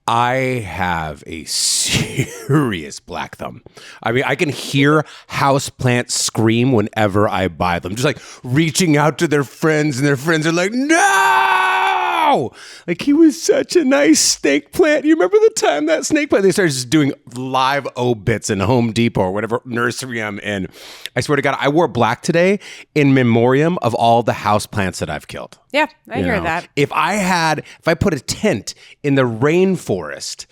I have a serious black thumb. I mean, I can hear houseplants scream whenever I buy them, just like reaching out to their friends, and their friends are like, no! Like, he was such a nice snake plant. You remember the time that snake plant, they started just doing live obits in Home Depot or whatever nursery I'm in. I swear to God, I wore black today in memoriam of all the houseplants that I've killed. Yeah, I hear that. If I put a tent in the rainforest,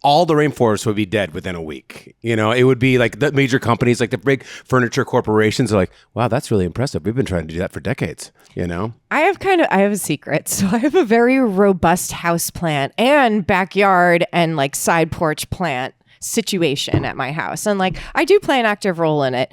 all the rainforest would be dead within a week. It would be like the major companies, like the big furniture corporations are like, wow, that's really impressive. We've been trying to do that for decades, I have a secret. So I have a very robust house plant and backyard and like side porch plant situation at my house. And like, I do play an active role in it,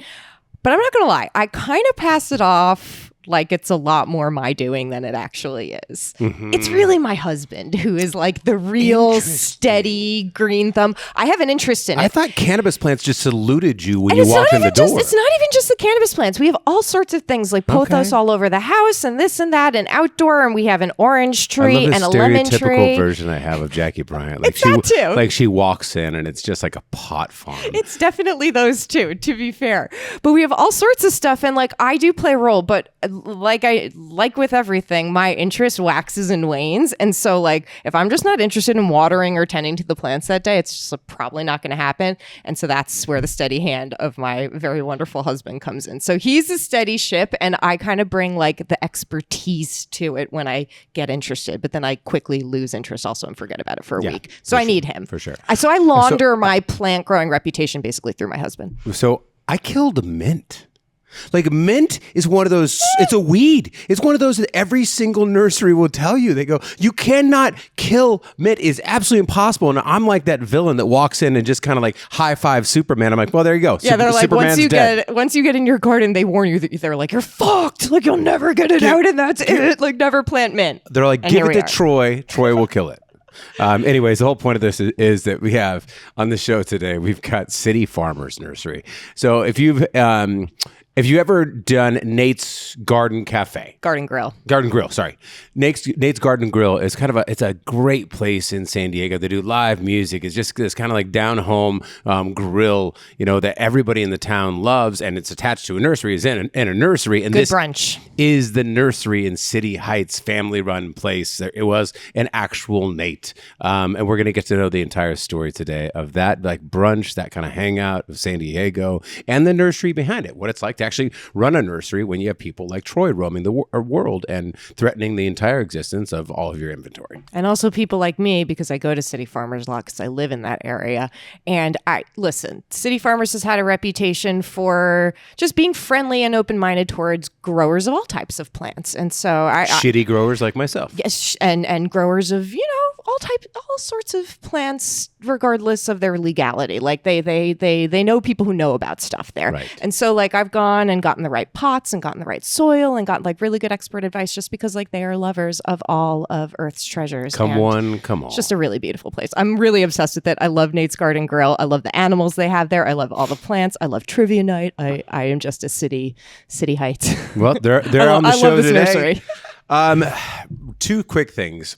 but I'm not going to lie. I kind of pass it off like it's a lot more my doing than it actually is. Mm-hmm. It's really my husband who is like the real steady green thumb. I have an interest in it. I thought cannabis plants just saluted you when you walked in the door. It's not even just the cannabis plants. We have all sorts of things like pothos all over the house and this and that and outdoor. And we have an orange tree and a lemon tree. Stereotypical version I have of Jackie Bryant. Like it's that too. Like she walks in and it's just like a pot farm. It's definitely those two, to be fair. But we have all sorts of stuff. And like I do play a role, but like with everything, my interest waxes and wanes. And so like if I'm just not interested in watering or tending to the plants that day, it's just probably not going to happen. And so that's where the steady hand of my very wonderful husband comes in. So he's a steady ship, and I kind of bring like the expertise to it when I get interested, but then I quickly lose interest also and forget about it for a week. So I need him. For sure. So I launder my plant growing reputation basically through my husband. So I killed mint. Like mint is one of those, it's a weed. It's one of those that every single nursery will tell you. They go, you cannot kill mint. It's absolutely impossible. And I'm like that villain that walks in and just kind of like high five Superman. I'm like, well, there you go. Yeah, they're like, Superman's once you get in your garden, they warn you that they're like, you're fucked. Like, you'll never get it out and that's it. Like, never plant mint. They're like, give it to Troy. Troy will kill it. Anyways, the whole point of this is that we have on the show today, we've got City Farmers Nursery. So if you've ever done Nate's Garden Grill, sorry. Nate's Garden Grill is it's a great place in San Diego. They do live music. It's just this kind of like down home grill, that everybody in the town loves, and it's attached to a nursery. Is in a nursery, and good this brunch is the nursery in City Heights, family run place. It was an actual Nate, and we're gonna get to know the entire story today of that like brunch, that kind of hangout of San Diego, and the nursery behind it. What it's like to actually run a nursery when you have people like Troy roaming the world and threatening the entire existence of all of your inventory. And also people like me, because I go to City Farmers a lot because I live in that area. And City Farmers has had a reputation for just being friendly and open-minded towards growers of all types of plants. And so shitty growers like myself. Yes, and growers of, all sorts of plants, regardless of their legality. Like they know people who know about stuff there. Right. And so like I've gone and gotten the right pots and gotten the right soil and gotten like really good expert advice just because like they are lovers of all of Earth's treasures. Come on. It's just a really beautiful place. I'm really obsessed with it. I love Nate's Garden Grill. I love the animals they have there. I love all the plants. I love trivia night. I am just a City Heights. Well, they're on the show today. Nursery. Two quick things.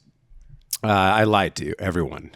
I lied to everyone.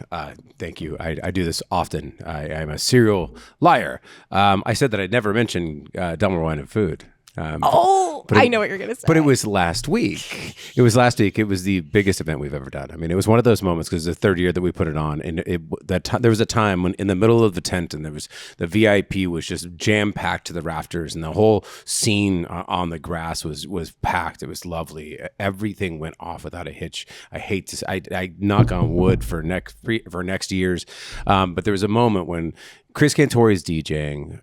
Thank you. I do this often. I'm a serial liar. I said that I'd never mention Delmar Wine and Food. I know what you're going to say. But it was last week. It was the biggest event we've ever done. I mean, it was one of those moments because it's the third year that we put it on. And there was a time when in the middle of the tent and the VIP was just jam packed to the rafters and the whole scene on the grass was packed. It was lovely. Everything went off without a hitch. I knock on wood for next year's. But there was a moment when Chris Cantori's DJing,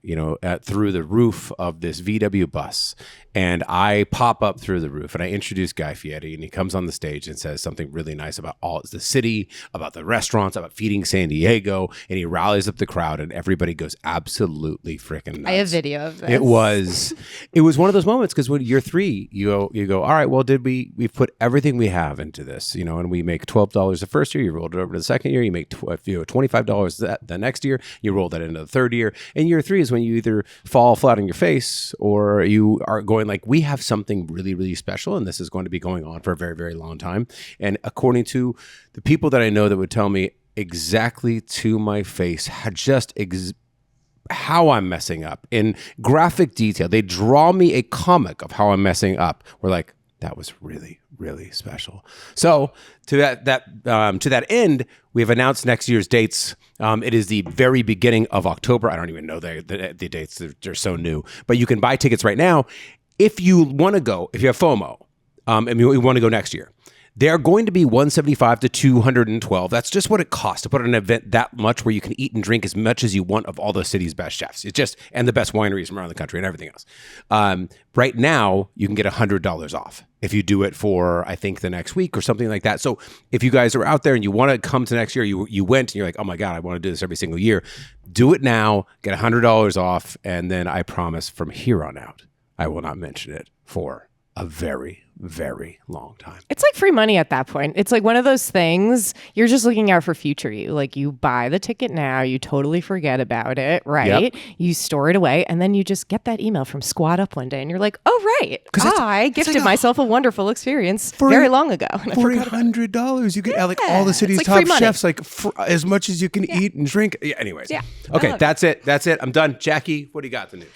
through the roof of this VW bus. And I pop up through the roof and I introduce Guy Fieri, and he comes on the stage and says something really nice about the city, about the restaurants, about feeding San Diego. And he rallies up the crowd and everybody goes absolutely freaking nuts. I have video of this. It was one of those moments because when year 3, you go, all right, well, we've put everything we have into this, and we make $12 the first year, you rolled it over to the second year, you make $25 the next year, you roll that into the third year. And year 3 is when you either fall flat on your face or you are going like, we have something really, really special, and this is going to be going on for a very, very long time. And according to the people that I know that would tell me exactly to my face how I'm messing up in graphic detail. They draw me a comic of how I'm messing up. We're like, that was really, really special. So to that end, we have announced next year's dates. It is the very beginning of October. I don't even know the dates. They're so new. But you can buy tickets right now. If you want to go, if you have FOMO, and you want to go next year, they're going to be $175 to $212. That's just what it costs to put on an event that much, where you can eat and drink as much as you want of all the city's best chefs. It's just, and the best wineries from around the country and everything else. Right now, you can get $100 off if you do it for, I think, the next week or something like that. So if you guys are out there and you want to come to next year, you went and you're like, oh my God, I want to do this every single year. Do it now, get $100 off, and then I promise from here on out, I will not mention it for a very, very long time. It's like free money at that point. It's like one of those things you're just looking out for future you. Like you buy the ticket now, you totally forget about it, right? Yep. You store it away, and then you just get that email from Squad Up one day, and you're like, oh, right. I gifted myself a wonderful experience very long ago. For $100, you get like all the city's top chefs, like as much as you can eat and drink. Yeah, anyways. Yeah. Okay, that's it. I'm done. Jackie, what do you got the news?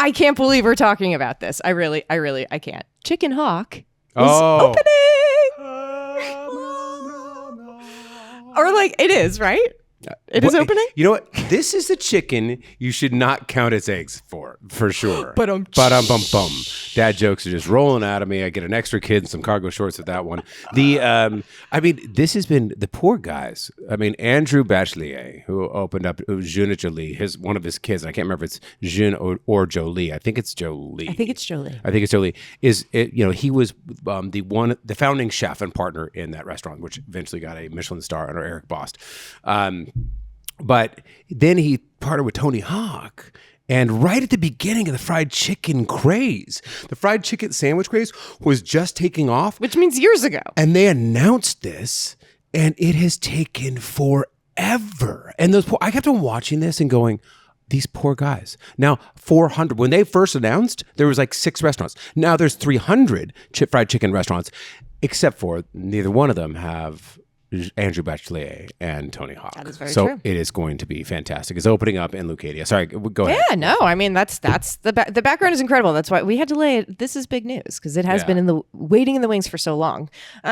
I can't believe we're talking about this. I can't. Chicken Hawk is opening. Or like, it is, right? It is opening? You know what? This is a chicken you should not count its eggs for sure. Bum. Dad jokes are just rolling out of me. I get an extra kid and some cargo shorts with that one. This has been the poor guys. I mean, Andrew Bachelier, who opened up Jeune Jolie, one of his kids, and I can't remember if it's Jeune or Jolie. I think it's Jolie. He was the founding chef and partner in that restaurant, which eventually got a Michelin star under Eric Bost. But then he partnered with Tony Hawk. And right at the beginning of the fried chicken craze, the fried chicken sandwich craze was just taking off. Which means years ago. And they announced this, and it has taken forever. And I kept on watching this and going, these poor guys. Now, 400. When they first announced, there was like 6 restaurants. Now there's 300 fried chicken restaurants, except for neither one of them have Andrew Bachelier and Tony Hawk. That is very true. It is going to be fantastic. It's opening up in Leucadia. Sorry, go ahead. Yeah, no, I mean that's the background is incredible. That's why we had to lay it. This is big news because it has been waiting in the wings for so long.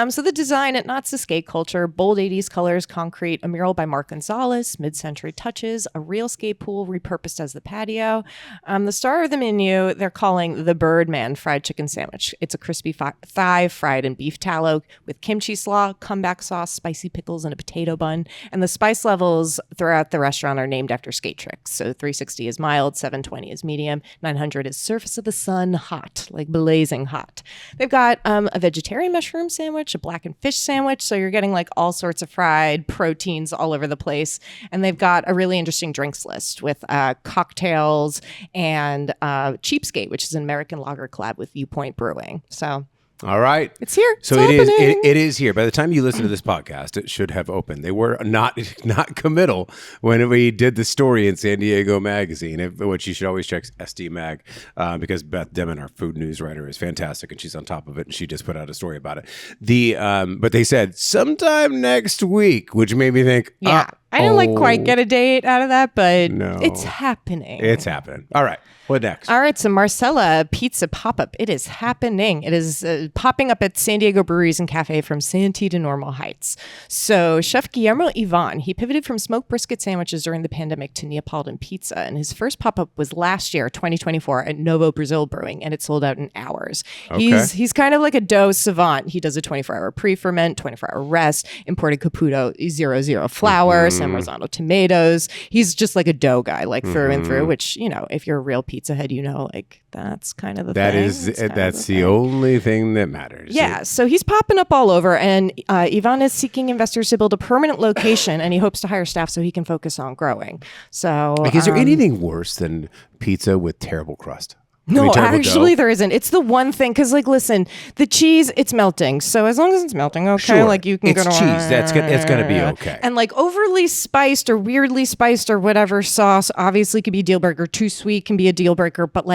So the design, it nods to skate culture, bold 80s colors, concrete, a mural by Mark Gonzalez, mid-century touches, a real skate pool repurposed as the patio. The star of the menu they're calling the Birdman fried chicken sandwich. It's a crispy thigh fried in beef tallow with kimchi slaw, comeback sauce, spicy pickles, and a potato bun. And the spice levels throughout the restaurant are named after skate tricks. So 360 is mild, 720 is medium, 900 is surface of the sun hot, like blazing hot. They've got a vegetarian mushroom sandwich, a blackened fish sandwich. So you're getting like all sorts of fried proteins all over the place. And they've got a really interesting drinks list with cocktails and Cheapskate, which is an American lager collab with Viewpoint Brewing. So all right. It's here. So it is here. By the time you listen to this podcast, it should have opened. They were not committal when we did the story in San Diego Magazine, which you should always check SD Mag, because Beth Demon, our food news writer, is fantastic and she's on top of it, and she just put out a story about it. But they said sometime next week, which made me think, I didn't quite get a date out of that, but it's happening. It's happening. All right. What next? All right, so Marcella Pizza Pop-Up. It is happening. It is popping up at San Diego Breweries and Cafe from Santee to Normal Heights. So Chef Guillermo Ivan, he pivoted from smoked brisket sandwiches during the pandemic to Neapolitan pizza. And his first pop-up was last year, 2024, at Novo Brazil Brewing, and it sold out in hours. Okay. He's kind of like a dough savant. He does a 24-hour pre-ferment, 24-hour rest, imported Caputo 00 flour, San Marzano tomatoes. He's just like a dough guy, like through and through, which, if you're a real pizza head, like that's kind of the thing. That's the only thing that matters. Yeah, so he's popping up all over, and Ivan is seeking investors to build a permanent location, and he hopes to hire staff so he can focus on growing. So, is there anything worse than pizza with terrible crust? No, actually there isn't. It's the one thing, because listen, the cheese, it's melting. So as long as it's melting, okay, sure. You can it's go to cheese. It's gonna be okay. And overly spiced or weirdly spiced or whatever sauce obviously could be a deal breaker. Too sweet can be a deal breaker, but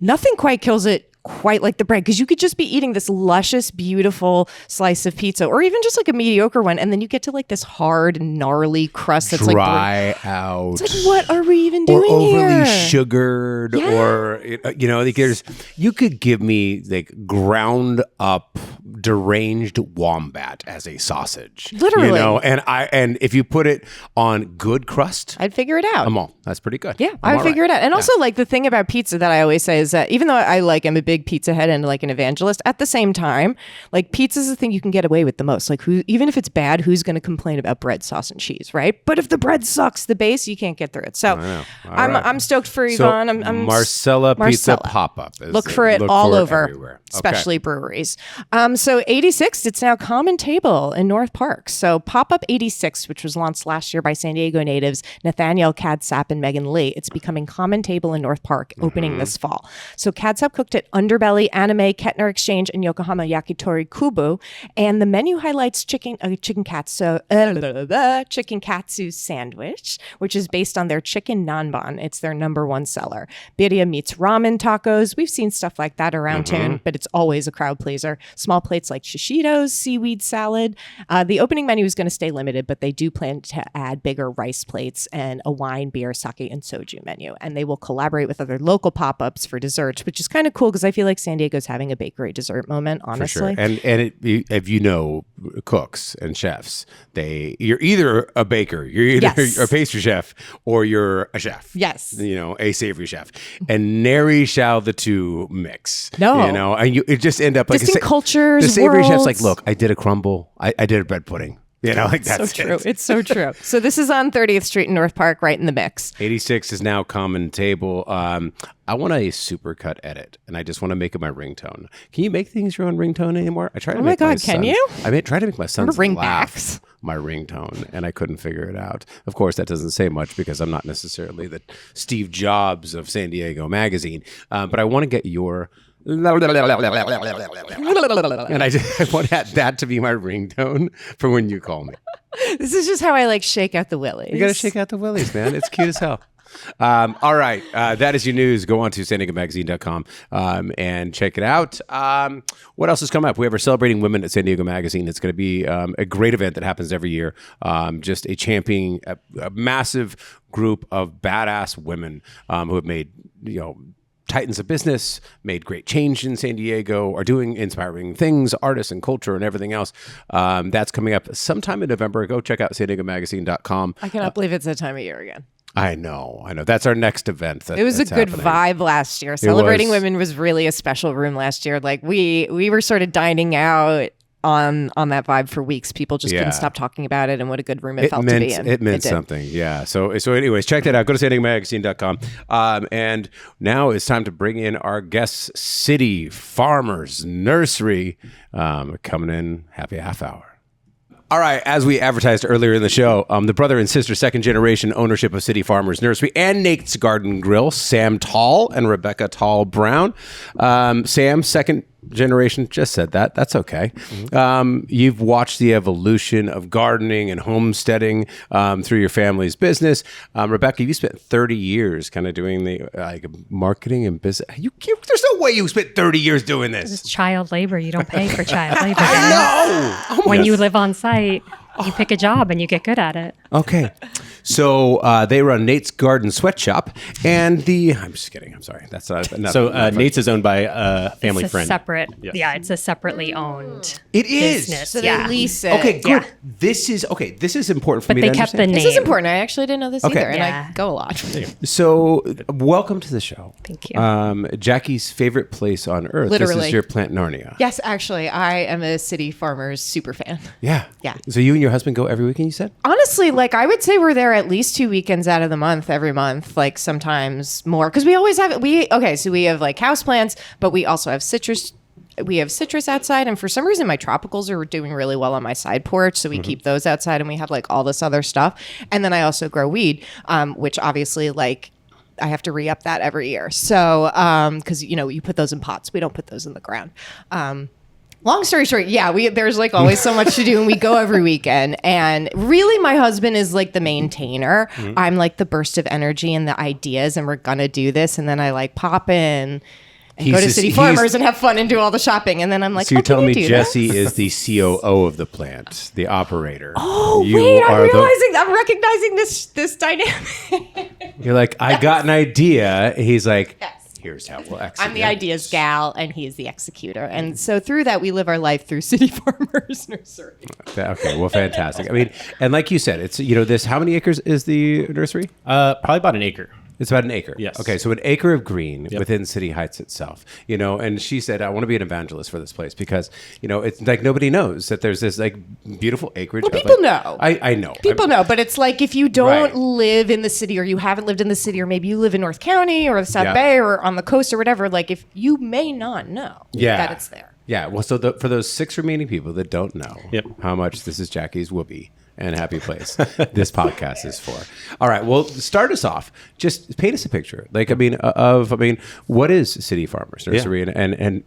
nothing quite kills it quite like the bread, because you could just be eating this luscious, beautiful slice of pizza, or even just like a mediocre one, and then you get to like this hard, gnarly crust that's dry out. It's like, what are we even doing or overly here? sugared, or like you could give me like ground up deranged wombat as a sausage, literally. And if you put it on good crust, I'd figure it out. That's pretty good. Yeah, I would figure it out. And also, like, the thing about pizza that I always say is that even though I'm a big pizza head and like an evangelist, at the same time, like, pizza is the thing you can get away with the most. Like, even if it's bad, who's going to complain about bread, sauce, and cheese, right? But if the bread sucks, the base, you can't get through it. So I'm stoked for Yvonne. I'm Marcella Pizza pop-up. Look for it all over, everywhere. especially breweries. So 86, it's now Common Table in North Park. So Pop-Up 86, which was launched last year by San Diego natives Nathaniel Cadsap and Megan Lee. It's becoming Common Table in North Park, opening this fall. So Cadsap cooked at Underbelly, Anime, Kettner Exchange, and Yokohama Yakitori Kubu. And the menu highlights chicken katsu sandwich, which is based on their chicken nanban. It's their #1 seller. Birria meets ramen tacos. We've seen stuff like that around town, but it's always a crowd pleaser. Small plates like shishitos, seaweed salad. The opening menu is going to stay limited, but they do plan to add bigger rice plates and a wine, beer, sake, and soju menu. And they will collaborate with other local pop-ups for desserts, which is kind of cool because I feel like San Diego's having a bakery dessert moment, honestly. For sure. And if you know cooks and chefs, you're either a baker, you're either a pastry chef, or you're a chef. Yes. A savory chef. And nary shall the two mix. No. And it just end up like distinct cultures, the savory worlds. chef's like, look, I did a crumble. I did a bread pudding. That's so true. It's so true. So this is on 30th Street in North Park, right in the mix. 86 is now Common Table. I want a supercut edit, and I just want to make it my ringtone. Can you make things your own ringtone anymore? I tried to Oh make my God, can you? I tried to make my son's ringbacks. laugh my ringtone, and I couldn't figure it out. Of course, that doesn't say much because I'm not necessarily the Steve Jobs of San Diego Magazine, but I want to get your... and I want that to be my ringtone for when you call me. This is just how I shake out the willies. You got to shake out the willies, man. It's cute as hell. All right. That is your news. Go on to SanDiegoMagazine.com and check it out. What else has come up? We have our Celebrating Women at San Diego Magazine. It's going to be a great event that happens every year. Just championing a massive group of badass women who have made, titans of business, made great change in San Diego, are doing inspiring things, artists and culture and everything else. That's coming up sometime in November. Go check out SanDiegoMagazine.com. I cannot believe it's that time of year again. I know. That's our next event. It was a good vibe last year. Celebrating Women was really a special room last year. We were sort of dining out on that vibe for weeks. People just couldn't stop talking about it and what a good room it felt to be in. It meant something. Yeah. So anyways, check that out. Go to SanDiegoMagazine.com. And now it's time to bring in our guests, City Farmers Nursery, coming in happy half hour. All right, as we advertised earlier in the show, the brother and sister second generation ownership of City Farmers Nursery and Nate's Garden Grill, Sam Tall and Rebecca Tall Brown. Sam, second generation, just said that. That's okay. Mm-hmm. You've watched the evolution of gardening and homesteading through your family's business. Rebecca, you spent 30 years kind of doing the marketing and business. There's no way you spent 30 years doing this. It's child labor. You don't pay for child labor. I know. Oh, when you live on site, you pick a job and you get good at it. Okay. So they run Nate's Garden Sweatshop, and I'm just kidding. I'm sorry. That's not. So Nate's is owned by a family friend. It's a separately owned. It is. Business. So they lease it. Okay, good. Yeah. This is important for me to understand. But they kept the name. This is important. I actually didn't know this either, and I go a lot. So welcome to the show. Thank you. Jackie's favorite place on earth. Literally. This is your Plant Narnia. Yes, actually, I am a City Farmers super fan. Yeah. Yeah. So you and your husband go every weekend, you said? Honestly, I would say we're there at least 2 weekends out of the month, every month, sometimes more. Because we always have, so we have houseplants, but we also have citrus. We have citrus outside, and for some reason my tropicals are doing really well on my side porch, so we keep those outside, and we have all this other stuff. And then I also grow weed, which obviously I have to re-up that every year. So, because, you put those in pots. We don't put those in the ground. Long story short, there's always so much to do, and we go every weekend. And really, my husband is the maintainer. I'm the burst of energy and the ideas, and we're gonna do this. And then I pop in and He's go to just- City Farmers and have fun and do all the shopping. And then I'm like, So you're telling me do that? Jesse is the COO of the plant, the operator. Oh, You wait, I'm are realizing, I'm recognizing this dynamic. You're like, I got an idea. He's like, Yes. here's how we'll execute. I'm the ideas gal, and he is the executor. And so through that, we live our life through City Farmers Nursery. Okay, well, fantastic. I mean, and like you said, it's, this, how many acres is the nursery? Probably about an acre. It's about an acre. Yes. Okay, so an acre of green within City Heights itself. And she said, I want to be an evangelist for this place because, it's like nobody knows that there's this like beautiful acreage. Well, of, people like- know. I know. People know, but it's like if you don't Right. live in the city or you haven't lived in the city or maybe you live in North County or the South Yeah. Bay or on the coast or whatever, like if you may not know that it's there. Yeah. Well, so for those 6 remaining people that don't know how much this is Jackie's whoopee and happy place this podcast is for. All right. Well, start us off. Just paint us a picture. Like, what is City Farmers Nursery? And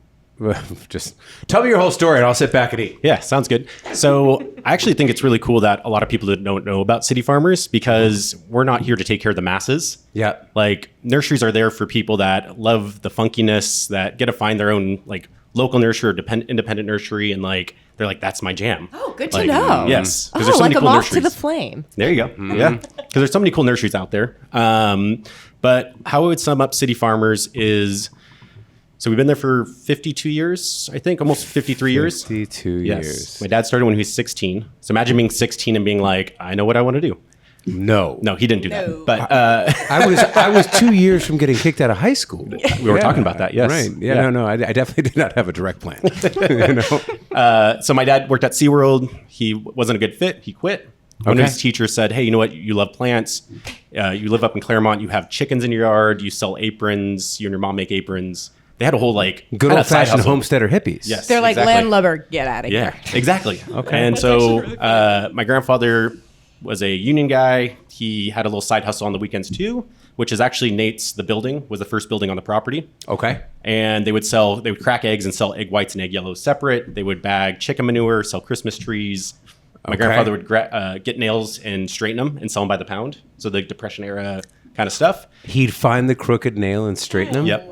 just tell me your whole story and I'll sit back and eat. Yeah, sounds good. So I actually think it's really cool that a lot of people that don't know about City Farmers because we're not here to take care of the masses. Yeah. Like nurseries are there for people that love the funkiness, that get to find their own like local nursery or independent nursery, and like they're like, that's my jam. Oh, good to Like, know. Yes, Oh, because there's so like many a cool moth to nurseries. the flame. There you go. Yeah, because there's so many cool nurseries out there. But how I would sum up City Farmers is, so we've been there for 52 years, I think, almost 53 years. 52 Yes. years. My dad started when he was 16. So imagine being 16 and being like, I know what I want to do. No. No, he didn't do No. that. But I was 2 years from getting kicked out of high school. we were talking about that. Yes. Right. Yeah. No. I definitely did not have a direct plan. So my dad worked at SeaWorld. He wasn't a good fit. He quit. One of his teachers said, hey, you know what? You love plants. You live up in Claremont. You have chickens in your yard. You sell aprons. You and your mom make aprons. They had a whole like Good kind old of side fashioned hustle. homesteader hippies. Yes. They're like, exactly. landlubber, get out of Yeah, here. exactly. Okay. And so my grandfather was a union guy. He had a little side hustle on the weekends too, which is actually Nate's, the building, was the first building on the property. Okay. And they would crack eggs and sell egg whites and egg yellows separate. They would bag chicken manure, sell Christmas trees. My grandfather would get nails and straighten them and sell them by the pound. So the Depression era kind of stuff. He'd find the crooked nail and straighten them. Yep.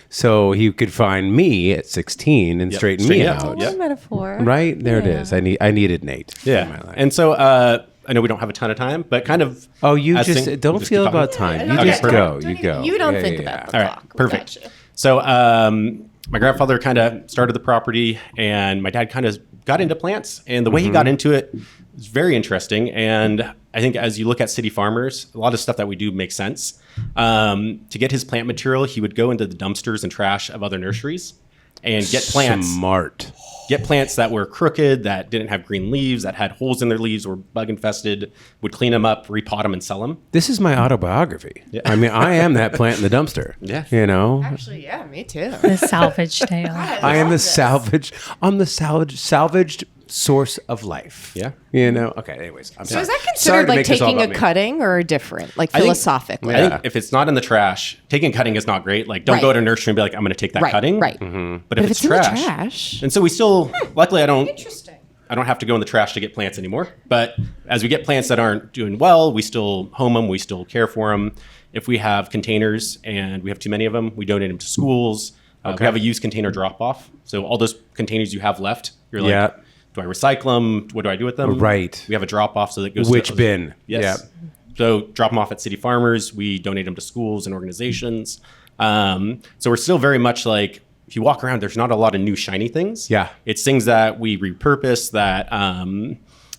So he could find me at 16 and straighten me Straighten out. out. Yep. Metaphor. Right there it is. I needed Nate. in my Yeah. life. And so I know we don't have a ton of time, but kind of. Oh, you as just thing- don't just feel keep talking. about time. You Okay, just perfect. go. You go. You don't Yeah, think yeah, about yeah. the All right, clock. We perfect. got you. So my grandfather kind of started the property, and my dad kind of got into plants. And the way he got into it was very interesting. And I think as you look at City Farmers, a lot of stuff that we do makes sense. To get his plant material, he would go into the dumpsters and trash of other nurseries and get plants. Smart. Get plants that were crooked, that didn't have green leaves, that had holes in their leaves, were bug infested, would clean them up, repot them, and sell them. This is my autobiography. I mean, I am that plant in the dumpster. Yeah. You know? Actually, yeah, me too. The salvage tale. I am the salvage. I'm the salvaged source of life. Yeah. You know? Okay, anyways. I'm So sorry. is that Sorry considered to like make this all taking a about me. cutting or different, like I think- philosophically? I think if it's not in the trash, taking cutting is not great. Like, don't Right. go to a nursery and be like, I'm going to take that Right, cutting. right. But if it's in trash, the trash, and so we still, luckily, I don't interesting. have to go in the trash to get plants anymore. But as we get plants that aren't doing well, we still home them, we still care for them. If we have containers and we have too many of them, we donate them to schools. We have a used container drop off. So all those containers you have left, you're like, Yeah. do I recycle them? What do I do with them? Right. We have a drop off so that goes Which to bin? Yes. Yeah. So drop them off at City Farmers. We donate them to schools and organizations. So we're still very much like, if you walk around, there's not a lot of new shiny things. Yeah. It's things that we repurpose, that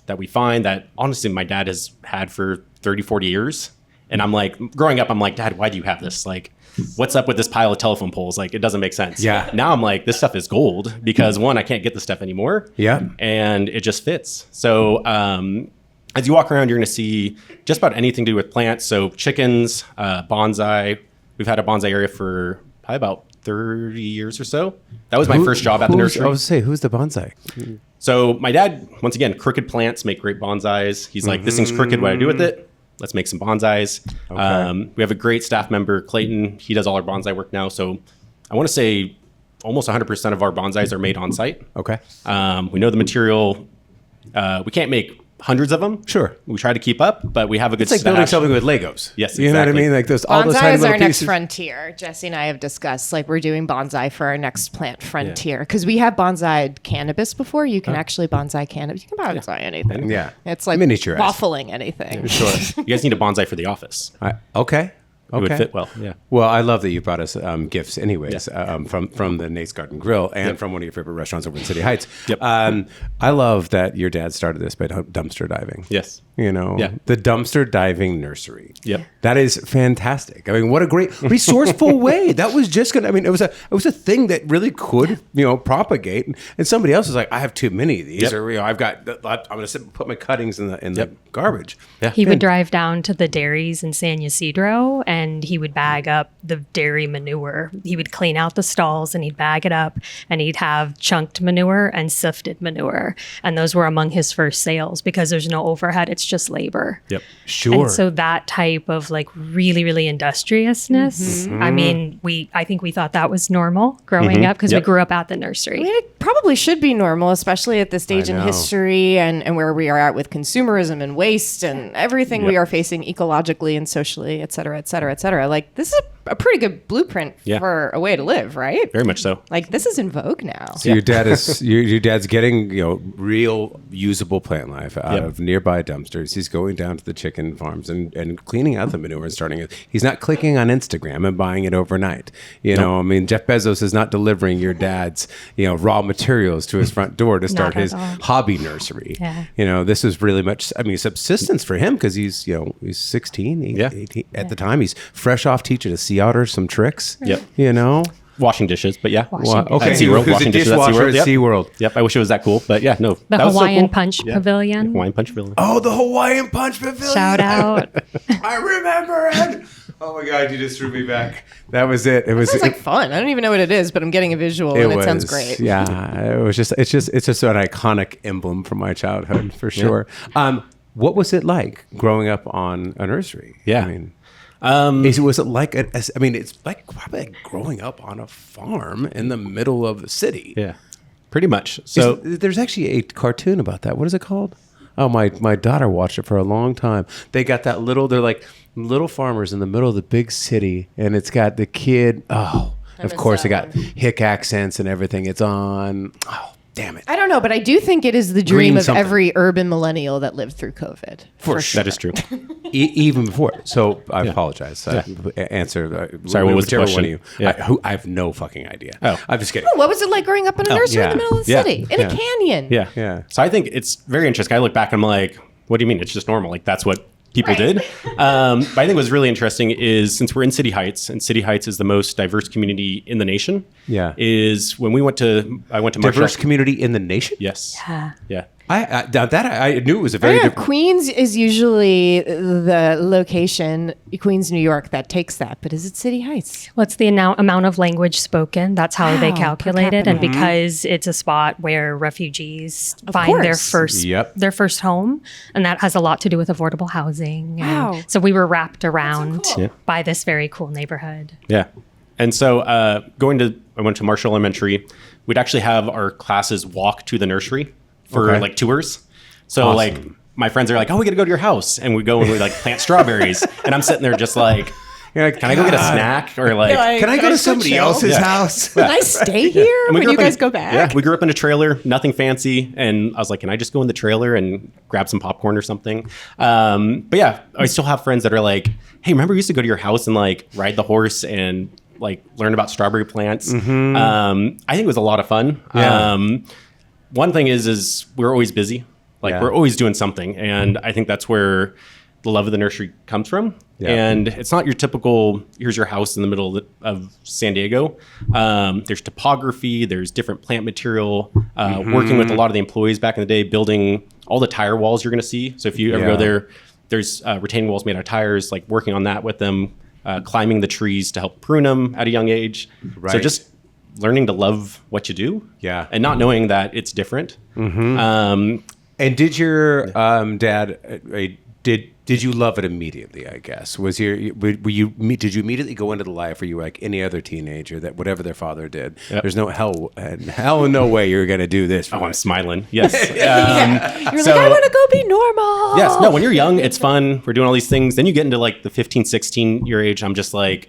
that we find, that honestly my dad has had for 30, 40 years. And I'm like, growing up, I'm like, Dad, why do you have this? Like, what's up with this pile of telephone poles? Like, it doesn't make sense. Yeah. Now I'm like, this stuff is gold because one, I can't get this stuff anymore. Yeah. And it just fits. So as you walk around, you're going to see just about anything to do with plants. So chickens, bonsai. We've had a bonsai area for probably about 30 years or so. That was my first job at the nursery. I was say, who's the bonsai? So my dad, once again, crooked plants make great bonsais. He's like, this thing's crooked. What do I do with it? Let's make some bonsais. We have a great staff member, Clayton. He does all our bonsai work now. So I want to say almost 100% of our bonsais are made on site. Okay. We know the material. We can't make hundreds of them. Sure. We try to keep up, but we have a good It's like building stash. something with Legos. Yes, You know what I exactly. mean? Like those all those Bonsai tiny is little our next pieces. frontier. Jesse and I have discussed like we're doing bonsai for our next plant frontier because we have bonsai cannabis before. You can actually bonsai cannabis. You can bonsai anything. Yeah. It's like Miniaturized. waffling anything. Sure. You guys need a bonsai for the office. Okay. It would Okay. fit well. Yeah. Well, I love that you brought us gifts, anyways, from the Nate's Garden Grill and from one of your favorite restaurants over in City Heights. Yep. I love that your dad started this by dumpster diving. Yes. You know, Yeah. the dumpster diving nursery. Yep. That is fantastic. I mean, what a great resourceful way. That was just gonna. I mean, it was a thing that really could propagate. And somebody else was like, I have too many of these, Yep. or I've got. I'm gonna put my cuttings in the garbage. Yeah. He would drive down to the dairies in San Ysidro and he would bag up the dairy manure. He would clean out the stalls and he'd bag it up and he'd have chunked manure and sifted manure. And those were among his first sales because there's no overhead. It's just labor. Yep. Sure. And so that type of like really, really industriousness, I mean, I think we thought that was normal growing up because we Yep. grew up at the nursery. I mean, it probably should be normal, especially at this stage in know. history and where we are at with consumerism and waste and everything we Yep. are facing ecologically and socially, et cetera, et cetera, et cetera. Like, this is a pretty good blueprint Yeah. for a way to live, right? Very much so. Like, this is in vogue now. So your dad is your dad's getting real usable plant life out Yep. of nearby dumpsters. He's going down to the chicken farms and cleaning out the manure and starting it. He's not clicking on Instagram and buying it overnight. You know, I mean, Jeff Bezos is not delivering your dad's raw materials to his front door to start Not at his all. hobby nursery. Yeah. You know, this is really much. I mean, subsistence for him because he's 16, Yeah. 18 at the time. He's fresh off teaching a sea otter some tricks. Yep. You know. Washing dishes, but yeah. Washing Okay. At SeaWorld, Who's a washing dishes at dishwasher at Yep. SeaWorld? Yep. I wish it was that cool, but yeah, no. The that was so Hawaiian cool. Punch Yeah. Pavilion. Hawaiian Punch Pavilion. Oh, the Hawaiian Punch Pavilion. Shout out. I remember it. Oh my God, you just threw me back. That was it. It was Sounds like fun. I don't even know what it is, but I'm getting a visual and it sounds great. Yeah, it's just an iconic emblem from my childhood for sure. What was it like growing up on a nursery? Yeah. I mean, was it like it's like probably like growing up on a farm in the middle of the city. Yeah. Pretty much. So There's actually a cartoon about that. What is it called? Oh, my daughter watched it for a long time. They got that they're like little farmers in the middle of the big city, and it's got the kid. Oh, of course, it got hick accents and everything. It's on. Oh, damn it. I don't know, but I do think it is the Green dream of something. every urban millennial that lived through COVID. For sure. that is true. Even before. So I apologize. Answer. Sorry, what was the whichever question? one of you. Yeah. I have no fucking idea. Oh. I'm just kidding. What was it like growing up in a nursery in yeah. the middle of the Yeah. city? In a canyon? Yeah. Yeah. So I think it's very interesting. I look back and I'm like, what do you mean? It's just normal. Like that's what people did. But I think what's really interesting is since we're in City Heights, and City Heights is the most diverse community in the nation. Yeah. Is when I went to Marshall. Diverse community in the nation? Yes. Yeah. Yeah. I knew it was a very Yeah, different. Queens is usually the location, Queens, New York, that takes that. But is it City Heights? What's the amount of language spoken? That's how they Wow, calculate it. per And capita. because it's a spot where refugees find their course. first Yep. their first home, and that has a lot to do with affordable housing. And Wow. so we were wrapped around cool. Yeah. by this very cool neighborhood. Yeah. And so I went to Marshall Elementary. We'd actually have our classes walk to the nursery for Okay. like tours. So Awesome. like my friends are like, oh, we got to go to your house. And we go and we like plant strawberries. And I'm sitting there just like, You're like, can I go get a "God, snack? Or like, Can I go to somebody chill? else's Yeah. house? Can I stay here And we when grew you up in guys a- go back? Yeah, we grew up in a trailer, nothing fancy. And I was like, can I just go in the trailer and grab some popcorn or something? But yeah, I still have friends that are like, hey, remember we used to go to your house and like ride the horse and like learn about strawberry plants. I think it was a lot of fun. Yeah. One thing is we're always busy. Like Yeah. we're always doing something. And I think that's where the love of the nursery comes from. Yeah. And it's not your typical, here's your house in the middle of San Diego. There's topography, there's different plant material, working with a lot of the employees back in the day, building all the tire walls you're going to see. So if you ever Yeah. go there, there's retaining walls made out of tires, like working on that with them, climbing the trees to help prune them at a young age. So Right. just learning to love what you do. Yeah. And not knowing that it's different. And did your dad did Did you love it immediately? I guess did you immediately go into the life where you were like any other teenager that whatever their father did, there's no hell in no way you're gonna do this. I'm smiling. Yes. You're like, I want to go be normal. Yes. No, when you're young, it's fun. We're doing all these things. Then you get into like the 15, 16 year age. I'm just like,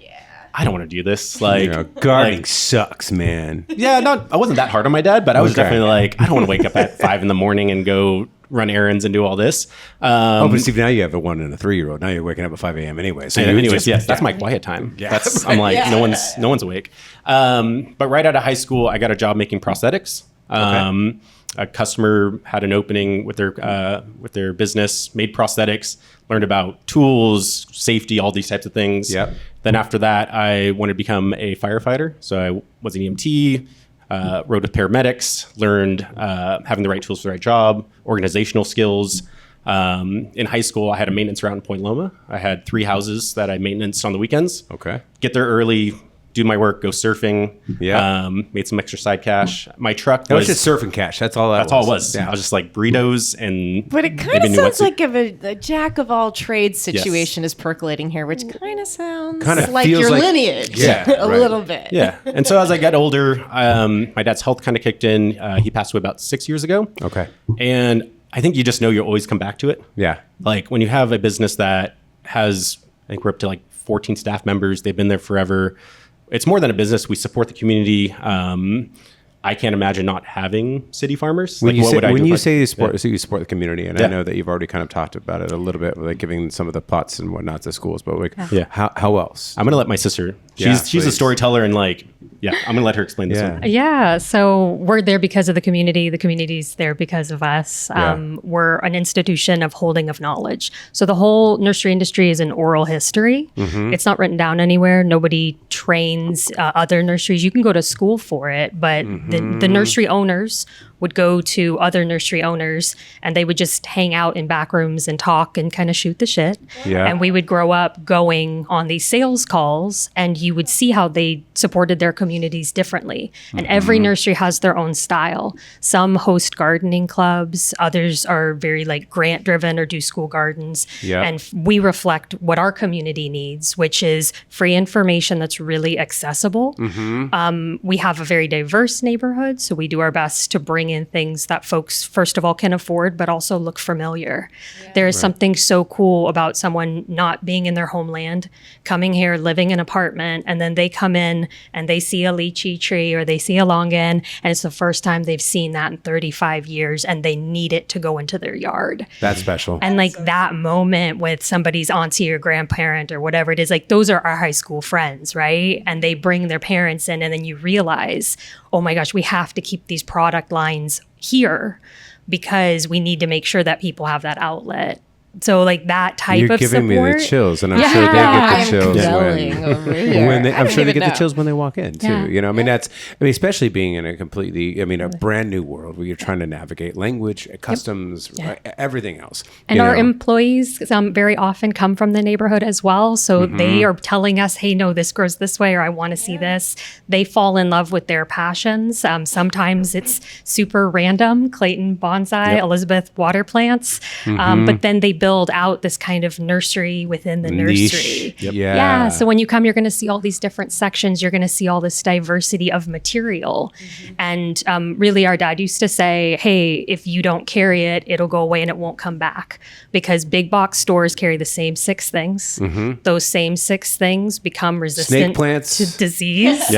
I don't want to do this. Like, gardening sucks, man. Yeah, I wasn't that hard on my dad, but I was definitely like, I don't want to wake up at 5 a.m. and go run errands and do all this. But Steve, now you have a 1 and a 3-year-old. Now you're waking up at 5 a.m. anyway. So that's my quiet time. Yeah. I'm like, no one's awake. But right out of high school, I got a job making prosthetics. A customer had an opening with their business, made prosthetics, learned about tools, safety, all these types of things. Yep. Then after that, I wanted to become a firefighter. So I was an EMT, rode with paramedics, learned having the right tools for the right job, organizational skills. In high school, I had a maintenance route in Point Loma. I had 3 houses that I maintenanced on the weekends. Okay. Get there early, do my work, go surfing. Yeah. Made some extra side cash. My truck was just surfing cash. That's all it was. Yeah. I was just like burritos and. But it kind of sounds like a jack of all trades situation is percolating here, which kind of sounds like your lineage a little bit. Yeah. And so as I got older, my dad's health kind of kicked in. He passed away about 6 years ago. Okay. And I think you just know you'll always come back to it. Yeah. Like when you have a business that has, I think we're up to like 14 staff members. They've been there forever. It's more than a business. We support the community. I can't imagine not having City Farmers. When you say you support the community, and I know that you've already kind of talked about it a little bit, like giving some of the pots and whatnot to schools, but like, how else? I'm going to let my sister. She's a storyteller, and like, I'm going to let her explain this one. Yeah, so we're there because of the community. The community's there because of us. We're an institution of holding of knowledge. So the whole nursery industry is an oral history. Mm-hmm. It's not written down anywhere. Nobody trains other nurseries. You can go to school for it, but the nursery owners would go to other nursery owners and they would just hang out in back rooms and talk and kind of shoot the shit. Yeah. And we would grow up going on these sales calls and you would see how they supported their communities differently. And every nursery has their own style. Some host gardening clubs, others are very like grant driven or do school gardens. Yeah. And we reflect what our community needs, which is free information that's really accessible. We have a very diverse neighborhood, so we do our best to bring in things that folks, first of all, can afford, but also look familiar. Yeah. There is something so cool about someone not being in their homeland, coming here, living in an apartment, and then they come in and they see a lychee tree or they see a longan, and it's the first time they've seen that in 35 years, and they need it to go into their yard. That's special. And like that moment with somebody's auntie or grandparent or whatever it is, like those are our high school friends, right? And they bring their parents in, and then you realize, oh my gosh, we have to keep these product lines here because we need to make sure that people have that outlet. So like that type of support. You're giving me the chills, and I'm sure they get the chills I'm sure they get the chills when they walk in too. Yeah. You know, I mean, especially being in a a brand new world where you're trying to navigate language, customs, everything else. And our employees very often come from the neighborhood as well, so they are telling us, "Hey, no, this grows this way," or "I want to see this." They fall in love with their passions. Sometimes it's super random, Clayton bonsai, Elizabeth water plants, but then they build out this kind of nursery within the nursery. Yeah. So when you come, you're going to see all these different sections. You're going to see all this diversity of material. And really, our dad used to say, hey, if you don't carry it, it'll go away and it won't come back. Because big box stores carry the same 6 things. Those same 6 things become resistant to disease.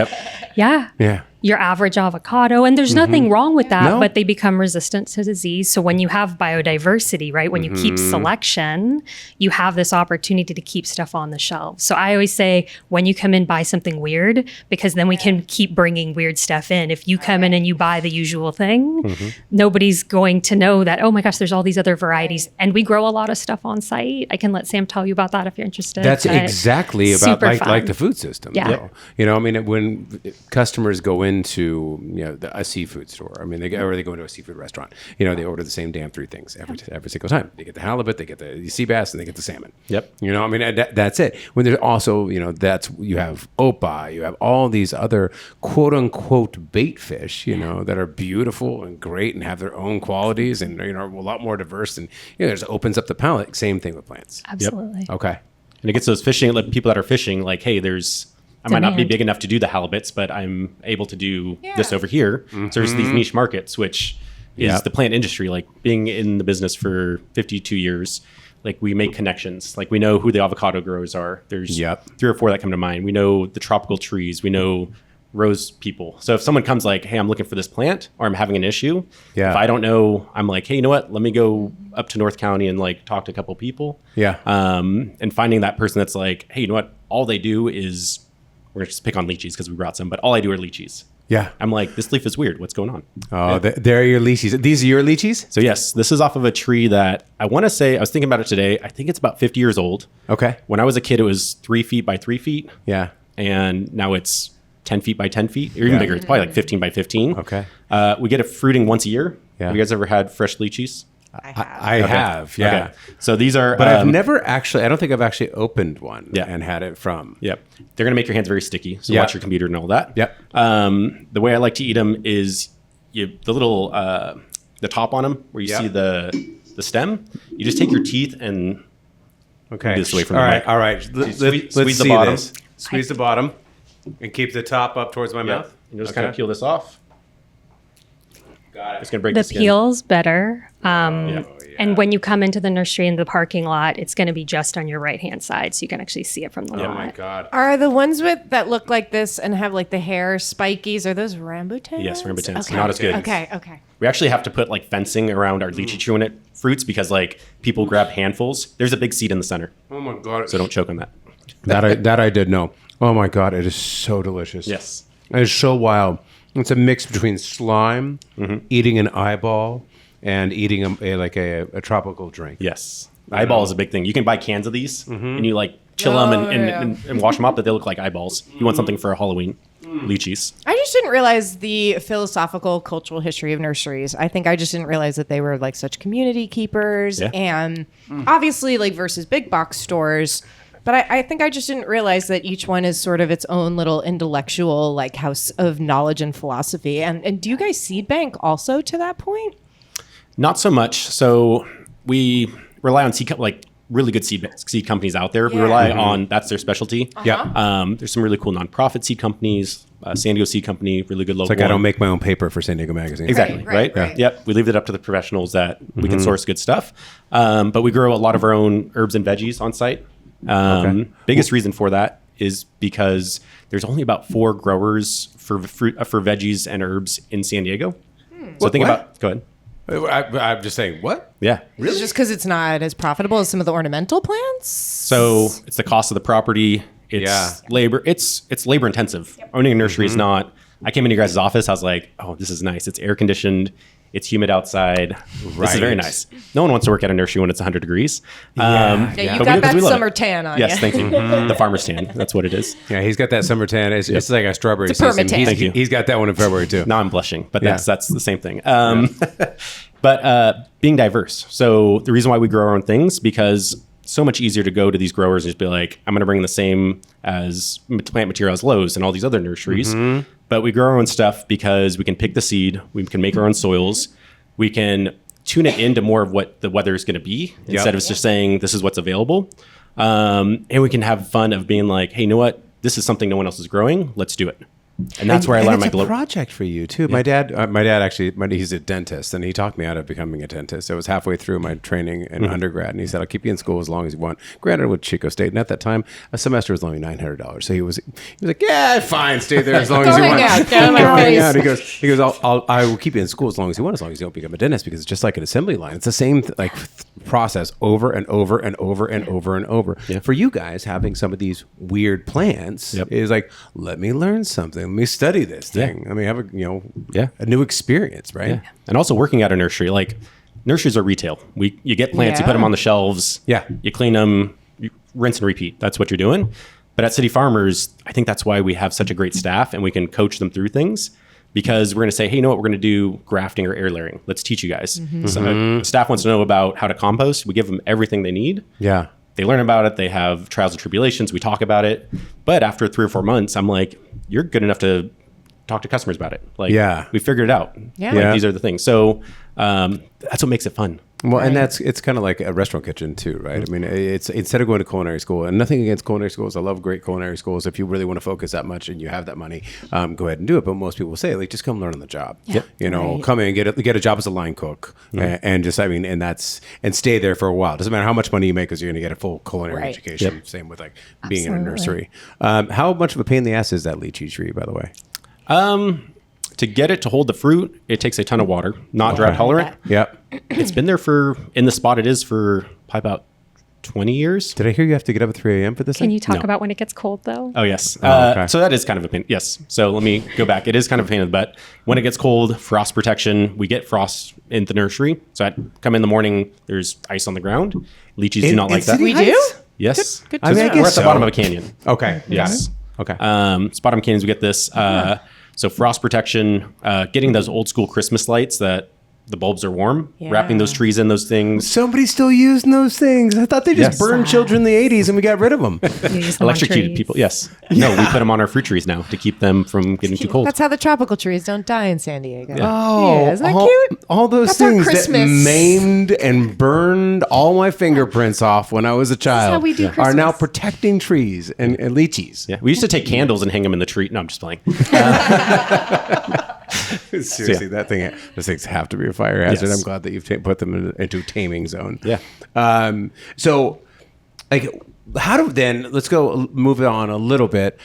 Yeah. Your average avocado, and there's nothing wrong with that, but they become resistant to disease. So when you have biodiversity, right, when you keep selection, you have this opportunity to keep stuff on the shelves. So I always say, when you come in, buy something weird, because then we can keep bringing weird stuff in. If you come in and you buy the usual thing, nobody's going to know that, oh my gosh, there's all these other varieties. And we grow a lot of stuff on site. I can let Sam tell you about that if you're interested. That's exactly about like the food system. Yeah. You know, I mean, when customers go in into a seafood store. I mean, they go into a seafood restaurant. They order the same damn three things every single time. They get the halibut, they get the sea bass, and they get the salmon. Yep. I mean, that's it. When there's also, you have opah, you have all these other quote unquote bait fish, that are beautiful and great and have their own qualities and a lot more diverse, and it just opens up the palate. Same thing with plants. Absolutely. Yep. Okay. And it gets those people that are fishing like, hey, I might not be Demand. big enough to do the halibuts, but I'm able to do this over here. So there's these niche markets, which is the plant industry. Like being in the business for 52 years, like we make connections. Like we know who the avocado growers are. There's 3 or 4 that come to mind. We know the tropical trees. We know rose people. So if someone comes like, hey, I'm looking for this plant or I'm having an issue. Yeah. If I don't know, I'm like, hey, you know what? Let me go up to North County and like talk to a couple people. Yeah. And finding that person that's like, hey, you know what? All they do is, we're going to just pick on lychees because we brought some, but all I do are lychees. Yeah. I'm like, this leaf is weird. What's going on? Oh, there are your lychees. These are your lychees? So yes, this is off of a tree that I want to say, I was thinking about it today. I think it's about 50 years old. Okay. When I was a kid, it was 3 feet by 3 feet. Yeah. And now it's 10 feet by 10 feet, or even bigger. It's probably like 15 by 15. Okay. We get it fruiting once a year. Yeah. Have you guys ever had fresh lychees? I have. Yeah. Okay. So these are, But I've never actually, I don't think I've actually opened one Yeah. and had it from. Yep. They're going to make your hands very sticky. So Yeah. watch your computer and all that. Yep. The way I like to eat them is the little, the top on them where you Yep. see the stem. You just take your teeth and Okay. this away from all the right. mic. All right. Squeeze Let's the see bottom. this. Squeeze the bottom and keep the top up towards my mouth. And you'll just kind of peel this off. Got It's going to break The the skin. peel's better. Yeah. And when you come into the nursery in the parking lot, it's going to be just on your right-hand side, so you can actually see it from the lot. Oh my God. Are the ones that look like this and have like the hair spikies? Are those rambutans? Yes, rambutans. Okay. Not as good. Okay. We actually have to put like fencing around our lychee tree when it fruits because like people grab handfuls. There's a big seed in the center, Oh my God. so don't choke on that. That I did know. Oh my God. It is so delicious. Yes. It is so wild. It's a mix between slime, eating an eyeball, and eating a tropical drink. Yes. Eyeball is a big thing. You can buy cans of these and you like chill them and wash them up, but they look like eyeballs. You want something for Halloween. Lychees. I just didn't realize the philosophical cultural history of nurseries. I think I just didn't realize that they were like such community keepers Yeah. and obviously like versus big box stores. But I think I just didn't realize that each one is sort of its own little intellectual like house of knowledge and philosophy. And do you guys seed bank also to that point? Not so much. So we rely on really good seed companies out there. We Yeah. rely on, that's their specialty. Yeah. There's some really cool nonprofit seed companies. San Diego Seed Company, really good local. It's like I don't one. make my own paper for San Diego Magazine. Exactly. Right. Yep. We leave it up to the professionals that we can source good stuff. But we grow a lot of our own herbs and veggies on site. Biggest reason for that is because there's only about 4 growers for fruit, for veggies and herbs in San Diego. So think about, go ahead. I'm just saying, what? Yeah. Really? Just because it's not as profitable as some of the ornamental plants? So it's the cost of the property. It's labor. It's labor intensive. Owning a nursery is not. I came into your guys' office. I was like, oh, this is nice. It's air conditioned. It's humid outside. This is very Right. nice. No one wants to work at a nursery when it's 100 degrees. Yeah, but you we got do 'cause that we love summer it. tan on Yes, you. thank you. The farmer's tan. That's what it is. Yeah, he's got that summer tan. It's like a strawberry It's a perma season. tan. Thank you. He's got that one in February too. Now I'm blushing, but Yeah. that's the same thing. But being diverse. So the reason why we grow our own things, because so much easier to go to these growers and just be like, I'm going to bring the same as plant material as Lowe's and all these other nurseries. But we grow our own stuff because we can pick the seed. We can make our own soils. We can tune it into more of what the weather is going to be instead of just saying this is what's available. And we can have fun of being like, hey, you know what? This is something no one else is growing. Let's do it. And that's where I learned my It's a project for you too. My dad actually, he's a dentist, and he talked me out of becoming a dentist. I was halfway through my training in undergrad, and he said, "I'll keep you in school as long as you want." Granted, with Chico State, and at that time, a semester was only $900. So he was like, "Yeah, fine, stay there as long as you Go want." hang out, get on my Go hang face. out. He goes, I will keep you in school as long as you want, as long as you don't become a dentist, because it's just like an assembly line. It's the same process over and over and over and over and over. Yeah. For you guys, having some of these weird plants is like, let me learn something. Let me study this thing. I mean, have a new experience, right? Yeah. And also working at a nursery, like nurseries are retail. You get plants, you put them on the shelves. Yeah. You clean them, you rinse and repeat. That's what you're doing. But at City Farmers, I think that's why we have such a great staff and we can coach them through things. because we're going to say, hey, you know what? We're going to do grafting or air layering. Let's teach you guys. So staff wants to know about how to compost. We give them everything they need. Yeah. They learn about it. They have trials and tribulations. We talk about it. But after 3 or 4 months, I'm like, you're good enough to talk to customers about it. Like, we figured it out. Yeah. Like, these are the things. So that's what makes it fun. Well, and it's kind of like a restaurant kitchen too, right? I mean, it's instead of going to culinary school, and nothing against culinary schools. I love great culinary schools. If you really want to focus that much and you have that money, go ahead and do it. But most people say, like, just come learn on the job. Yeah. You know, come in and get a job as a line cook, and just, I mean, and stay there for a while. Doesn't matter how much money you make, because you're going to get a full culinary education. Same with like being in a nursery. How much of a pain in the ass is that lychee tree, by the way? To get it to hold the fruit, it takes a ton of water, not drought tolerant. Yep. It's been there in the spot it is for probably about 20 years. Did I hear you have to get up at 3 a.m. for this? Can you talk No. about when it gets cold though? Oh, yes. okay. So that is kind of a pain. Yes. So let me go back. It is kind of a pain in the butt. When it gets cold, frost protection, we get frost in the nursery. So I come in the morning, there's ice on the ground. Lychees do not like that. We do? Yes. Good So to know. we're at the bottom of a canyon. Okay. Yes. Got it. Okay. Bottom canyons, we get this. So frost protection, getting those old school Christmas lights that the bulbs are warm, wrapping those trees in those things. Somebody's still using those things. I thought they just burned children in the 80s and we got rid of them. Use them on Electrocuted trees. people. Yes. No, we put them on our fruit trees now to keep them from getting too cold. That's how the tropical trees don't die in San Diego. Oh, Yeah, isn't that cute? All those That's our things that Christmas. maimed and burned all my fingerprints off when I was a child how we do are now Christmas. protecting trees and lychees. Yeah. We used to take candles and hang them in the tree. No, I'm just playing. Seriously, those things have to be a fire hazard. Yes. I'm glad that you've put them into a taming zone. Yeah. So, like, let's go move it on a little bit.